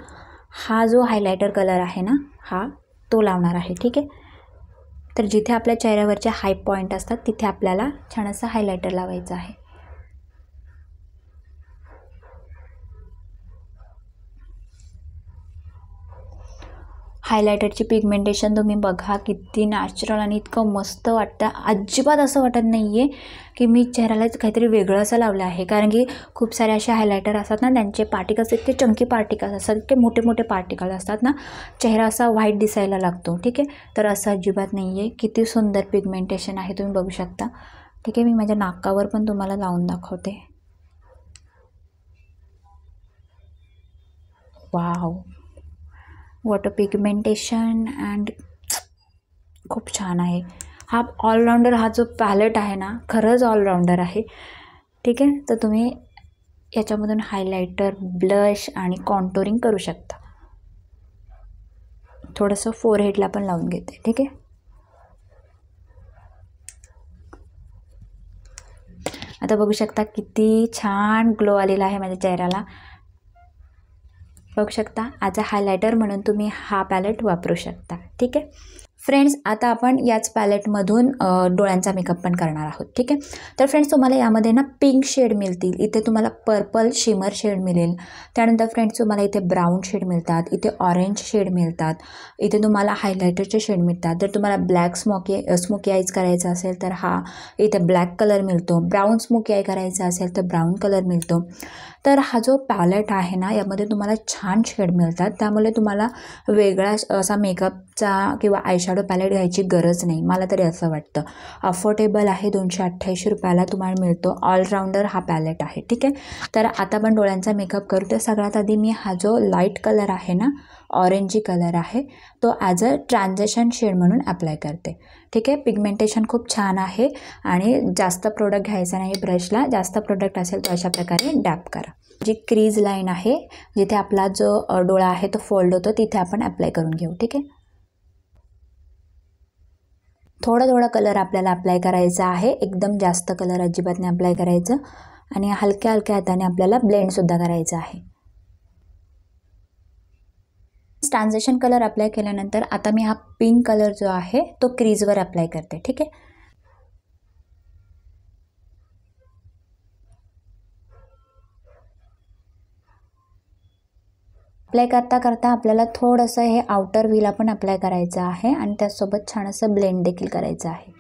हा जो हायलायटर कलर आहे ना हा तो लावणार आहे. ठीक आहे. तर जिथे आपल्या चेहऱ्यावरचे हाय पॉईंट असतात तिथे आपल्याला छान असं हायलायटर लावायचं आहे. हायलायटरची पिगमेंटेशन तुम्ही बघा किती नॅचरल आणि इतकं मस्त वाटतं. अजिबात असं वाटत नाही आहे की मी चेहऱ्याला काहीतरी वेगळं असं लावलं आहे. कारण की खूप सारे असे हायलायटर असतात ना त्यांचे पार्टिकल्स इतके चंकी पार्टिकल्स असतात, इतके मोठे मोठे पार्टिकल असतात ना, चेहरा असा व्हाईट दिसायला लागतो. ठीक आहे. तर असं अजिबात नाही आहे. किती सुंदर पिगमेंटेशन आहे तुम्ही बघू शकता. ठीक आहे. मी माझ्या नाकावर पण तुम्हाला लावून दाखवते. वाव, वॉटर पिगमेंटेशन अँड खूप छान आहे. हा ऑलराऊंडर हा जो पॅलेट आहे ना खरंच ऑलराऊंडर आहे. ठीक आहे. तर तुम्ही याच्यामधून हायलायटर, ब्लश आणि कॉन्टोरिंग करू शकता. थोडंसं फोरहेडला पण लावून घेते. ठीक आहे. आता बघू शकता किती छान ग्लो आलेला आहे माझ्या चेहऱ्याला. बघू शकता. ॲज अ हायलायटर म्हणून तुम्ही हा पॅलेट वापरू शकता. ठीक आहे. फ्रेंड्स, आता आपण याच पॅलेटमधून डोळ्यांचा मेकअप पण करणार आहोत. ठीक आहे. तर फ्रेंड्स, तुम्हाला यामध्ये ना पिंक शेड मिळतील, इथे तुम्हाला पर्पल शिमर शेड मिळेल, त्यानंतर फ्रेंड्स तुम्हाला इथे ब्राऊन शेड मिळतात, इथे ऑरेंज शेड मिळतात, इथे तुम्हाला हायलायटरचे शेड मिळतात. जर तुम्हाला ब्लॅक स्मोकी आईज करायचा असेल तर हा इथे ब्लॅक कलर मिळतो, ब्राऊन स्मोकी आय करायचा असेल तर ब्राऊन कलर मिळतो. तर हा जो पॅलेट आहे ना, यामध्ये तुम्हाला छान शेड मिळतात, त्यामुळे तुम्हाला वेगळा असा मेकअपचा किंवा आयशॅडो पॅलेट घ्यायची गरज नाही, मला तरी असं वाटतं. अफोर्डेबल आहे, 288 रुपयाला तुम्हाला मिळतो. ऑलराऊंडर हा पॅलेट आहे. ठीक आहे. तर आता आपण डोळ्यांचा मेकअप करू. तर सगळ्यात आधी मी हा जो लाईट कलर आहे ना, ऑरेंजी कलर आहे, तो ॲज अ ट्रान्झिशन शेड म्हणून अप्लाय करते. ठीक आहे. पिगमेंटेशन खूप छान आहे आणि जास्त प्रोडक्ट घ्यायचा नाही ब्रशला, जास्त प्रोडक्ट असेल तर अशा प्रकारे डॅप करा. जी क्रीज लाईन आहे, जिथे आपला जो डोळा आहे तो फोल्ड होतो, तिथे आपण अप्लाय करून घेऊ. ठीक आहे. थोडा थोडा कलर आपल्याला अप्लाय करायचा आहे, एकदम जास्त कलर अजिबात नाही अप्लाय करायचं, आणि हलक्या हलक्या हाताने आपल्याला ब्लेंडसुद्धा करायचं आहे. ट्रान्झिशन कलर अप्लाय केल्यानंतर आता मी हा पिंक कलर जो आहे तो क्रीजवर अप्लाय करते. ठीक आहे. अप्लाय करता करता आपल्याला थोडंसं हे आउटर व्हील आपण अप्लाय करायचं आहे आणि त्यासोबत छान असं ब्लेंड देखील करायचं आहे.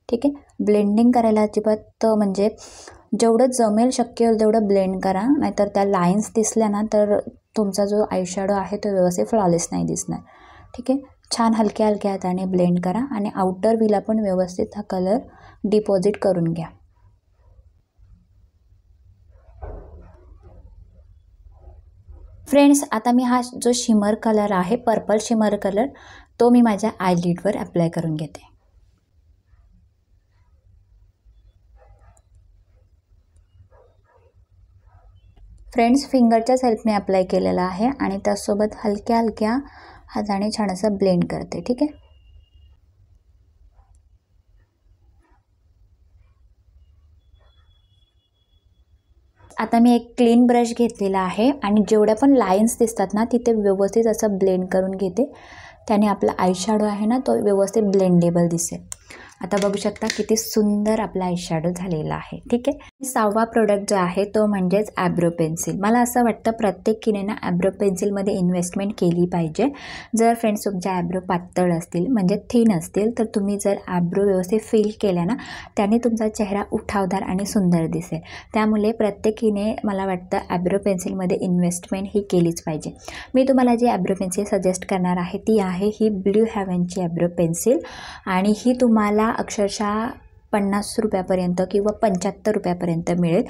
ठीक आहे. ब्लेंडिंग करायला अजिबात म्हणजे जेवढं जमेल शक्य होईल तेवढं ब्लेंड करा, नाहीतर त्या लाईन्स दिसल्या ना तर तुमचा जो आयशॅडो आहे तो व्यवस्थित फ्लॉलेस नाही दिसणार. ठीक आहे. छान हलक्या हलक्या हाताने ब्लेंड करा आणि आउटर व्हील आपण व्यवस्थित हा कलर डिपॉझिट करून घ्या. फ्रेंड्स, आता मी हा जो शिमर कलर आहे, पर्पल शिमर कलर, तो मी माझ्या आयलिडवर अप्लाय करून घेते. फ्रेंड्स, फिंगरच्याच हेल्पने अप्लाय केलेला आहे आणि त्यासोबत हलक्या हलक्या हाताने छान असं ब्लेंड करते. ठीक आहे. आता मी एक क्लीन ब्रश घेतलेला आहे आणि जेवढ्या पण लाईन्स दिसतात ना तिथे व्यवस्थित असं ब्लेंड करून घेते, त्याने आपला आयशॅडो आहे ना तो व्यवस्थित ब्लेंडेबल दिसेल. आता बघू शकता किती सुंदर आपला आयशॅडो झालेला आहे. ठीक आहे. 6वा प्रोडक्ट जो आहे तो म्हणजेच ॲब्रो पेन्सिल. मला असं वाटतं प्रत्येकीने ना ॲब्रो पेन्सिलमध्ये इन्व्हेस्टमेंट केली पाहिजे. जर फ्रेंड्स तुमच्या ॲब्रो पातळ असतील म्हणजे थिन असतील तर तुम्ही जर ॲब्रो व्यवस्थित फिल केल्या ना त्याने तुमचा चेहरा उठावदार आणि सुंदर दिसेल. त्यामुळे प्रत्येकीने मला वाटतं ॲब्रो पेन्सिलमध्ये इन्व्हेस्टमेंट ही केलीच पाहिजे. मी तुम्हाला जी ॲब्रो पेन्सिल सजेस्ट करणार आहे ती आहे ही ब्ल्यू हेव्हनची ॲब्रो पेन्सिल, आणि ही तुम्हाला अक्षरशः 50 रुपयापर्यंत किंवा 75 रुपयापर्यंत मिळेल.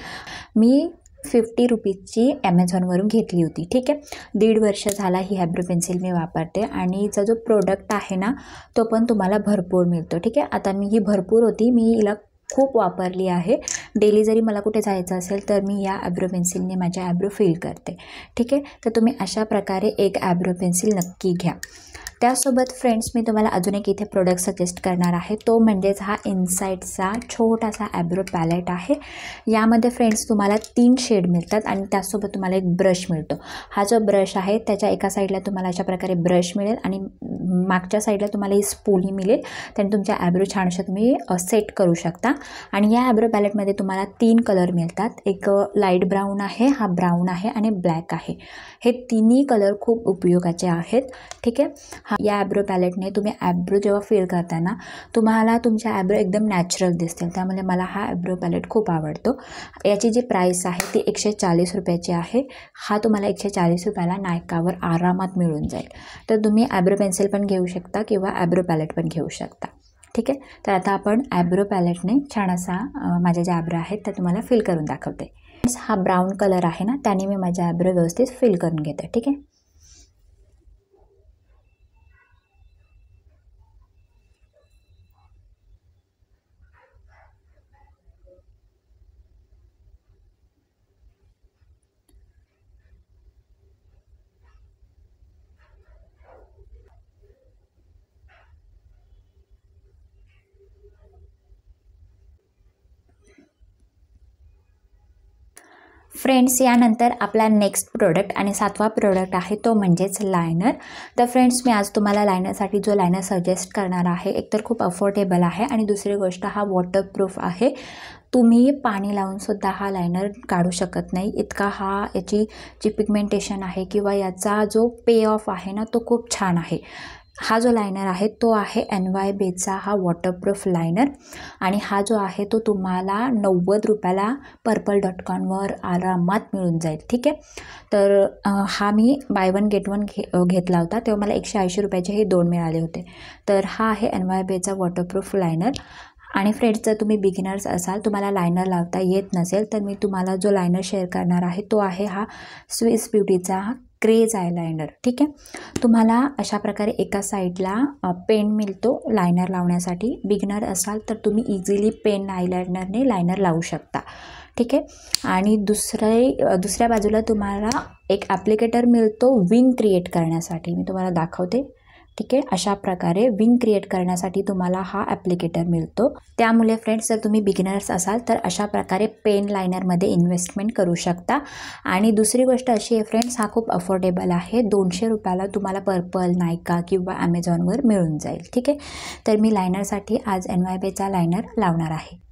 मी 50 रुपीजची ॲमेझॉनवरून घेतली होती. ठीक आहे. 1.5 वर्ष झाला ही ॲब्रो पेन्सिल मी वापरते आणि हिचा जो प्रोडक्ट आहे ना तो पण तुम्हाला भरपूर मिळतो. ठीक आहे. आता मी ही भरपूर होती, मी हिला खूप वापरली आहे. डेली जरी मला कुठे जायचं असेल तर मी या ॲब्रो पेन्सिलने माझ्या ॲब्रो फिल करते. ठीक आहे. तर तुम्ही अशा प्रकारे एक ॲब्रो पेन्सिल नक्की घ्या. त्यासोबत फ्रेंड्स मी तुम्हाला अजून एक इथे प्रोडक्ट सजेस्ट करणार आहे, तो म्हणजेच हा इनसाईडचा छोटासा ॲब्रो पॅलेट आहे. यामध्ये फ्रेंड्स तुम्हाला 3 शेड मिळतात आणि त्यासोबत तुम्हाला एक ब्रश मिळतो. हा जो ब्रश आहे त्याच्या एका साईडला तुम्हाला अशा प्रकारे ब्रश मिळेल आणि मागच्या साईडला तुम्हाला ही स्पूलही मिळेल. त्याने तुमच्या ॲब्रो छान अशा तुम्ही सेट करू शकता. आणि या ॲब्रो पॅलेटमध्ये तुम्हाला 3 कलर मिळतात. एक लाईट ब्राऊन आहे, हा ब्राऊन आहे आणि ब्लॅक आहे. हे तिन्ही कलर खूप उपयोगाचे आहेत. ठीक आहे. या ॲब्रो पॅलेटने तुम्ही ॲब्रो जेव्हा फिल करताना तुम्हाला तुमच्या ॲब्रो एकदम नॅचरल दिसतील, त्यामुळे मला हा ॲब्रो पॅलेट खूप आवडतो. याची जी प्राईस आहे ती 140 रुपयाची आहे. हा तुम्हाला 140 रुपयाला नायकावर आरामात मिळून जाईल. तर तुम्ही ॲब्रो पेन्सिल पण घेऊ शकता किंवा ॲब्रो पॅलेट पण घेऊ शकता. ठीक आहे. तर आता आपण ॲब्रो पॅलेटने छान असा माझ्या ज्या ॲब्रो आहेत त्या तुम्हाला फिल करून दाखवते. हा ब्राऊन कलर आहे ना त्याने मी माझ्या ॲब्रो व्यवस्थित फिल करून घेते. ठीक आहे. फ्रेंड्स, यानंतर आपला नेक्स्ट प्रोडक्ट आणि 7वा प्रोडक्ट आहे तो म्हणजेच लायनर. तर फ्रेंड्स, मी आज तुम्हाला लायनरसाठी जो लायनर सजेस्ट करणार आहे, एकतर खूप अफोर्डेबल आहे आणि दुसरी गोष्ट हा वॉटरप्रूफ आहे. तुम्ही पाणी लावूनसुद्धा हा लायनर काढू शकत नाही, इतका याची जी पिगमेंटेशन आहे किंवा याचा जो पे ऑफ आहे ना, तो खूप छान आहे. हा जो लायनर आहे तो आहे NYBचा हा वॉटरप्रूफ लायनर आणि हा जो आहे तो तुम्हाला 90 रुपयाला purple.com आरामात मिळून जाईल. ठीक आहे. तर हा मी बाय वन गेट वन घेतला होता, तेव्हा मला 180 रुपयाचे हे 2 मिळाले होते. तर हा आहे NYBचा वॉटरप्रूफ लायनर. आणि फ्रेंड्स, जर तुम्ही बिगिनर्स असाल, तुम्हाला लायनर लावता येत नसेल, तर मी तुम्हाला जो लायनर शेअर करणार आहे तो आहे हा स्विस ब्युटीचा हा क्रेज आय लायनर. ठीक आहे. तुम्हाला अशा प्रकारे एका साईडला पेन मिळतो लायनर लावण्यासाठी. बिगिनर असाल तर तुम्ही इझिली पेन आयलायनरने लायनर लावू शकता. ठीक आहे. आणि दुसऱ्या बाजूला तुम्हाला एक ॲप्लिकेटर मिळतो विंग क्रिएट करण्यासाठी. मी तुम्हाला दाखवते. ठीक आहे. अशा प्रकारे विंग क्रिएट करण्यासाठी तुम्हाला हा ॲप्लिकेटर मिळतो. त्यामुळे फ्रेंड्स, जर तुम्ही बिगिनर्स असाल तर अशा प्रकारे पेन लायनरमध्ये इन्व्हेस्टमेंट करू शकता. आणि दुसरी गोष्ट अशी आहे फ्रेंड्स, हा खूप अफोर्डेबल आहे. 200 रुपयाला तुम्हाला पर्पल, नायका किंवा ॲमेझॉनवर मिळून जाईल. ठीक आहे. तर मी लायनरसाठी आज NYBचा लायनर लावणार आहे.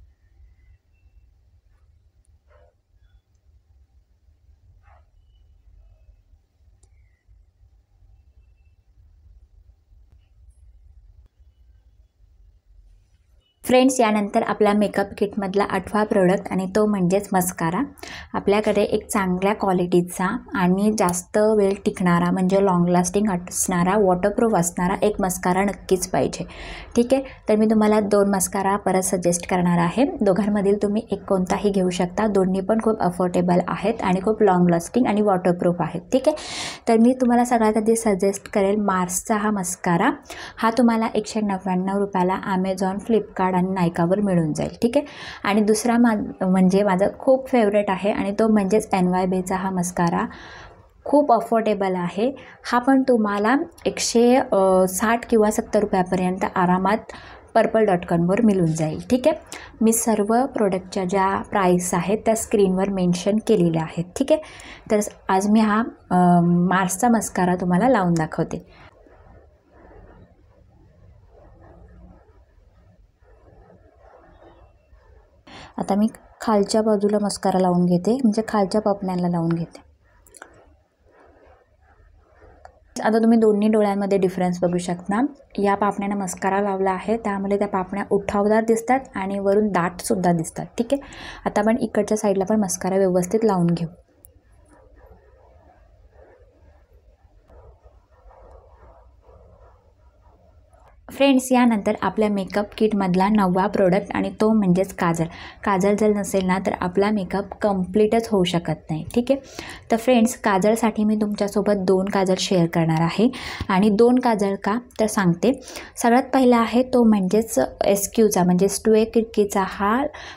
फ्रेंड्स, यानंतर आपला मेकअप किटमधला 8वा प्रोडक्ट आणि तो म्हणजेच मस्कारा. आपल्याकडे एक चांगल्या क्वालिटीचा आणि जास्त वेळ टिकणारा म्हणजे लॉंग लास्टिंग असणारा, वॉटरप्रूफ असणारा एक मस्कारा नक्कीच पाहिजे. ठीक आहे. तर मी तुम्हाला 2 मस्कारा परत सजेस्ट करणार आहे. दोघांमधील तुम्ही एक कोणताही घेऊ शकता. दोन्ही पण खूप अफोर्डेबल आहेत आणि खूप लॉंग लास्टिंग आणि वॉटरप्रूफ आहेत. ठीक आहे. तर मी तुम्हाला सगळ्यात आधी सजेस्ट करेल मार्सचा हा मस्कारा. हा तुम्हाला 199 रुपयाला ॲमेझॉन, फ्लिपकार्ट आणि नायकावर मिळून जाईल. ठीक आहे. आणि दुसरा म्हणजे माझा खूप फेवरेट आहे आणि तो म्हणजेच NYBचा हा मस्कारा. खूप अफोर्डेबल आहे. हा पण तुम्हाला 160 किंवा 70 रुपयापर्यंत आरामात purple.com मिळून जाईल. ठीक आहे. मी सर्व प्रोडक्टच्या ज्या प्राईस आहेत त्या स्क्रीनवर मेन्शन केलेल्या आहेत. ठीक आहे. तर आज मी हा मार्सचा मस्कारा तुम्हाला लावून दाखवते. आता मी खालच्या बाजूला मस्कारा लावून घेते, म्हणजे खालच्या पापण्यांना लावून घेते. आता तुम्ही दोन्ही डोळ्यांमध्ये डिफरन्स बघू शकता. या पापण्यानं मस्कारा लावला आहे, त्यामुळे त्या पापण्या उठावदार दिसतात आणि वरून दाटसुद्धा दिसतात. ठीक आहे. आता आपण इकडच्या साईडला पण मस्कारा व्यवस्थित लावून घेऊ. फ्रेंड्स, यानंतर आपल्या मेकअप किटमधला 9वा प्रोडक्ट आणि तो म्हणजेच काजल. काजल जर नसेल ना तर आपला मेकअप कम्प्लीटच होऊ शकत नाही. ठीक आहे. तर फ्रेंड्स, काजलसाठी मी तुमच्यासोबत 2 काजल शेअर करणार आहे. आणि 2 काजल का तर सांगते. सगळ्यात पहिला आहे तो म्हणजेच SQचा म्हणजे स्टुए किडकीचा हा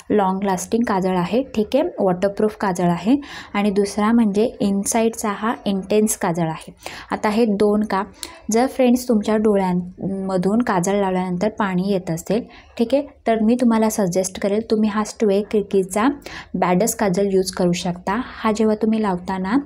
लॉंग लास्टिंग काजळ आहे. ठीक आहे. वॉटरप्रूफ काजळ आहे. आणि दुसरा म्हणजे इनसाईडचा हा इंटेन्स काजळ आहे. आता हे 2 का, जर फ्रेंड्स तुमच्या डोळ्यांमधून काजळ लावल्यानंतर पाणी येत असेल, ठीक आहे, तर मी तुम्हाला सजेस्ट करेल तुम्ही हा स्टुए किडकीचा बॅडस काजल यूज करू शकता. हा जेव्हा तुम्ही लावताना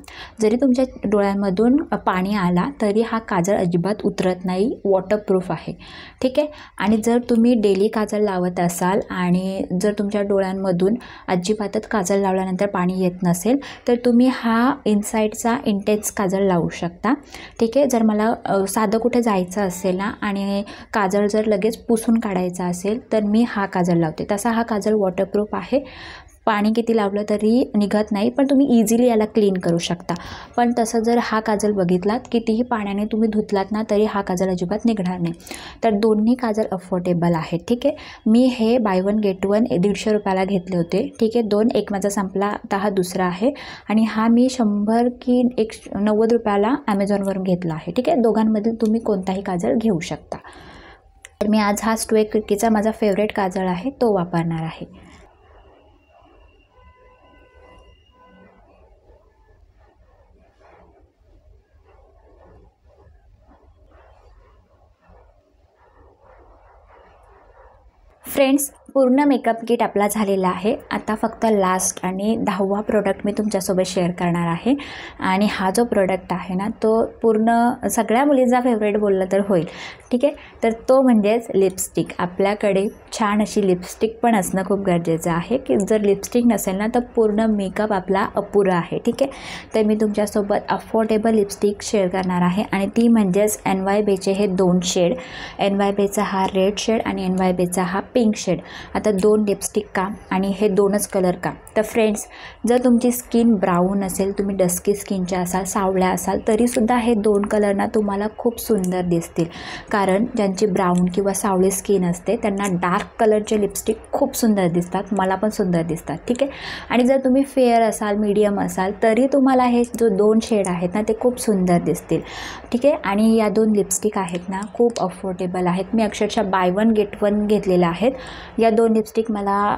जरी तुमच्या डोळ्यांमधून पाणी आला तरी हा काजळ अजिबात उतरत नाही, वॉटरप्रूफ आहे. ठीक आहे. आणि जर तुम्ही डेली काजळ लावत असाल आणि जर तुमच्या डोळ्यांमधून अजिबातच काजळ लावल्यानंतर पाणी येत नसेल तर तुम्ही हा इनसाईडचा इंटेन्स काजळ लावू शकता. ठीक आहे. जर मला साधं कुठे जायचं असेल ना आणि काजळ जर लगेच पुसून काढायचा असेल तर मी हा काजळ लावते. तसा हा काजळ वॉटरप्रूफ आहे, पाणी किती लावलं तरी निघत नाही, पण तुम्ही इझिली याला क्लीन करू शकता. पण तसं जर हा काजळ बघितलात कितीही पाण्याने तुम्ही धुतलात ना तरी हा काजळ अजिबात निघणार नाही. तर दोन्ही काजळ अफोर्डेबल आहेत. ठीक आहे. मी हे बाय वन गेट वन 150 रुपयाला घेतले होते. ठीक आहे. 2 एक माझा संपला, आता हा दुसरा आहे. आणि हा मी 100 की 90 रुपयाला ॲमेझॉनवरून घेतला आहे. ठीक आहे. दोघांमधील तुम्ही कोणताही काजळ घेऊ शकता. तर मी आज हा स्टुए किडकीचा माझा फेवरेट काजळ आहे तो वापरणार आहे. फ्रेंड्स, पूर्ण मेकअप किट आपला झालेला आहे। आता फक्त लास्ट आणि 10वा प्रोडक्ट मी तुमच्यासोबत शेअर करणार आहे आणि हा जो प्रोडक्ट आहे ना तो पूर्ण सगळ्या मुलींचा फेवरेट बोललं तर होईल, ठीक आहे। तर तो म्हणजेच लिपस्टिक। आपल्याकडे छान अशी लिपस्टिक पण असणं खूप गरजेचं आहे की जर लिपस्टिक नसेल ना तर पूर्ण मेकअप आपला अपुरा आहे, ठीक आहे। तर मी तुमच्यासोबत अफोर्डेबल लिपस्टिक शेअर करणार आहे आणि ती म्हणजेच NYBचे हे 2 शेड, NYBचा हा रेड शेड आणि NYBचा हा पिंक शेड। आता 2 लिपस्टिक का आणि हे 2च कलर का? तर फ्रेंड्स, जर तुमची स्किन ब्राऊन असेल, तुम्ही डस्की स्किनच्या असाल, सावळ्या असाल, तरीसुद्धा हे 2 कलर ना तुम्हाला खूप सुंदर दिसतील। कारण ज्यांची ब्राऊन किंवा सावळी स्किन असते त्यांना डार्क कलरचे लिपस्टिक खूप सुंदर दिसतात, मला पण सुंदर दिसतात, ठीक आहे। आणि जर तुम्ही फेअर असाल, मीडियम असाल, तरी तुम्हाला हे जो 2 शेड आहेत ना ते खूप सुंदर दिसतील, ठीक आहे। आणि या 2 लिपस्टिक आहेत ना खूप अफोर्डेबल आहेत। मी अक्षरशः बाय 1 गेट 1 घेतलेल्या आहेत। या 2 लिपस्टिक मला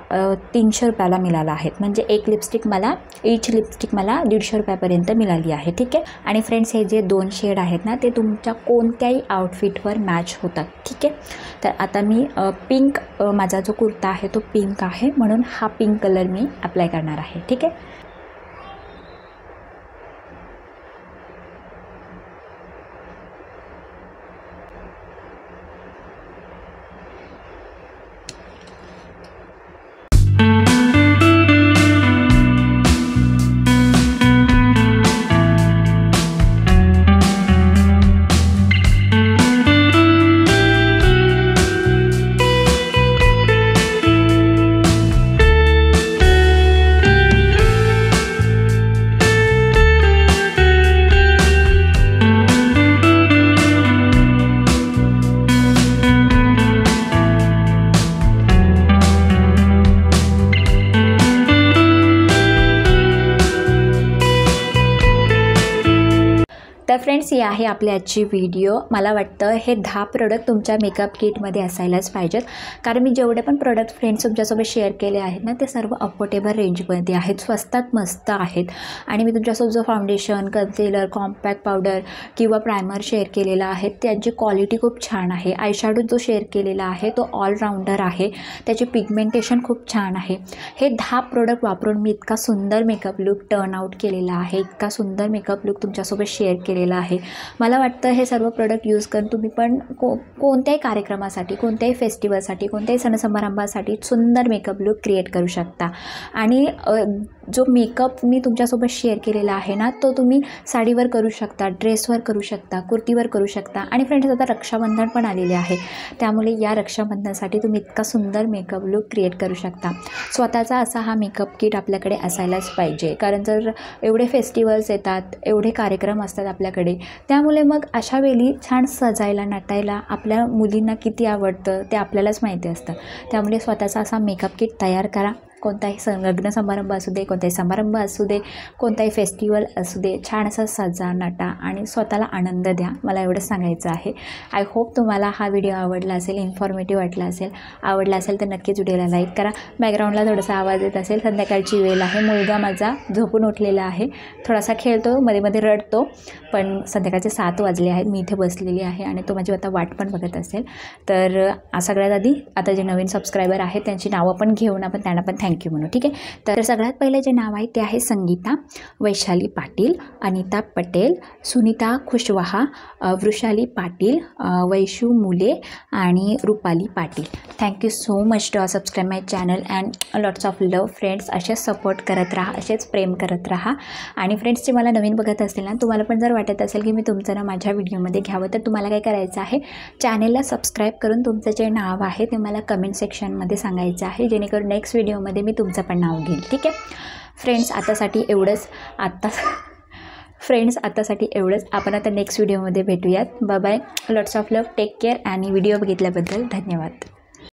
300 रुपयाला मिळाला आहेत, म्हणजे एक लिपस्टिक मला ईच लिपस्टिक मला 150 रुपयापर्यंत मिळाली आहे, ठीक आहे। आणि फ्रेंड्स, हे जे 2 शेड आहेत ना ते तुमच्या कोणत्याही आउटफिटवर मॅच होतात, ठीक आहे। तर आता मी पिंक, माझा जो कुर्ता आहे तो पिंक आहे म्हणून हा पिंक कलर मी अप्लाय करणार आहे, ठीक आहे। तर फ्रेंड्स, ही आहे आपली आजची व्हिडिओ। मला वाटतं हे 10 प्रोडक्ट तुमच्या मेकअप किटमध्ये असायलाच पाहिजेत, कारण मी जेवढे पण प्रोडक्ट फ्रेंड्स तुमच्यासोबत शेअर केले आहेत ना ते सर्व अफोर्डेबल रेंजमध्ये आहेत, स्वस्तात मस्त आहेत। आणि मी तुमच्यासोबत जो फाउंडेशन, कन्सिलर, कॉम्पॅक्ट पावडर किंवा प्रायमर शेअर केलेला आहे त्यांची क्वालिटी खूप छान आहे। आयशॅडो जो शेअर केलेला आहे तो ऑलराऊंडर आहे, त्याचे पिगमेंटेशन खूप छान आहे। हे 10 प्रोडक्ट वापरून मी इतका सुंदर मेकअप लुक टर्न आउट केलेला आहे, इतका सुंदर मेकअप लुक तुमच्यासोबत शेअर केलेला आहे। मला वाटतं हे सर्व प्रोडक्ट यूज करून तुम्ही पण कोणत्याही कार्यक्रमासाठी, कोणत्याही फेस्टिवलसाठी, कोणत्याही सणसमारंभासाठी सुंदर मेकअप लुक क्रिएट करू शकता। आणि जो मेकअप मी तुमच्यासोबत शेअर केलेला आहे ना तो तुम्ही साडीवर करू शकता, ड्रेसवर करू शकता, कुर्तीवर करू शकता। आणि फ्रेंड्स, आता रक्षाबंधन पण आलेले आहे, त्यामुळे या रक्षाबंधनासाठी तुम्ही इतका सुंदर मेकअप लुक क्रिएट करू शकता। स्वतःचा असा हा मेकअप किट आपल्याकडे असायलाच पाहिजे, कारण जर एवढे फेस्टिवल्स येतात, एवढे कार्यक्रम असतात आपल्याकडे, त्यामुळे मग अशा वेळी छान सजायला, नटायला आपल्या मुलींना किती आवडतं ते आपल्यालाच माहिती असतं। त्यामुळे स्वतःचा असा मेकअप किट तयार करा। कोणताही लग्न समारंभ असू दे, कोणताही समारंभ असू दे, कोणताही फेस्टिवल असू दे, छान असं सजा, नटा आणि स्वतःला आनंद द्या, मला एवढंच सांगायचं आहे। आय होप तुम्हाला हा व्हिडिओ आवडला असेल, इन्फॉर्मेटिव्ह वाटला असेल। आवडला असेल तर नक्कीच व्हिडिओला लाईक करा। बॅकग्राऊंडला थोडासा आवाज येत असेल, संध्याकाळची वेळ आहे, मुलगा माझा झोपून उठलेला आहे, थोडासा खेळतो, मध्ये मध्ये रडतो, पण संध्याकाळचे 7 वाजले आहेत, मी इथे बसलेली आहे आणि तो माझी आता वाट पण बघत असेल। तर सगळ्यात आधी आता जे नवीन सबस्क्रायबर आहेत त्यांची नावं पण घेऊन आपण त्यांना पण थँक्यू म्हणू, ठीक आहे। तर सगळ्यात पहिले जे नाव आहे ते आहे संगीता, वैशाली पाटील, अनिता पटेल, सुनीता खुशवाहा, वृषाली पाटील, वैशू मुले आणि Rupali Patil. Thank you so much to subscribe my channel and lots of love friends. असेच सपोर्ट करत राहा, असेच प्रेम करत राहा। आणि फ्रेंड्स, जे मला नवीन बघत असतील ना, तुम्हाला पण जर वाटत असेल की मी तुमचं ना माझ्या व्हिडिओमध्ये घ्यावं, तर तुम्हाला काय करायचं आहे, चॅनलला सबस्क्राईब करून तुमचं जे नाव आहे ते मला कमेंट सेक्शनमध्ये सांगायचं आहे, जेणेकरून नेक्स्ट व्हिडिओमध्ये मी तुमचं पण नाव घेईल, ठीक आहे। फ्रेंड्स, आतासाठी एवढंच। आपण आता नेक्स्ट व्हिडिओमध्ये भेटूयात। Bye bye, lots of love, take care आणि व्हिडिओ बघितल्याबद्दल धन्यवाद।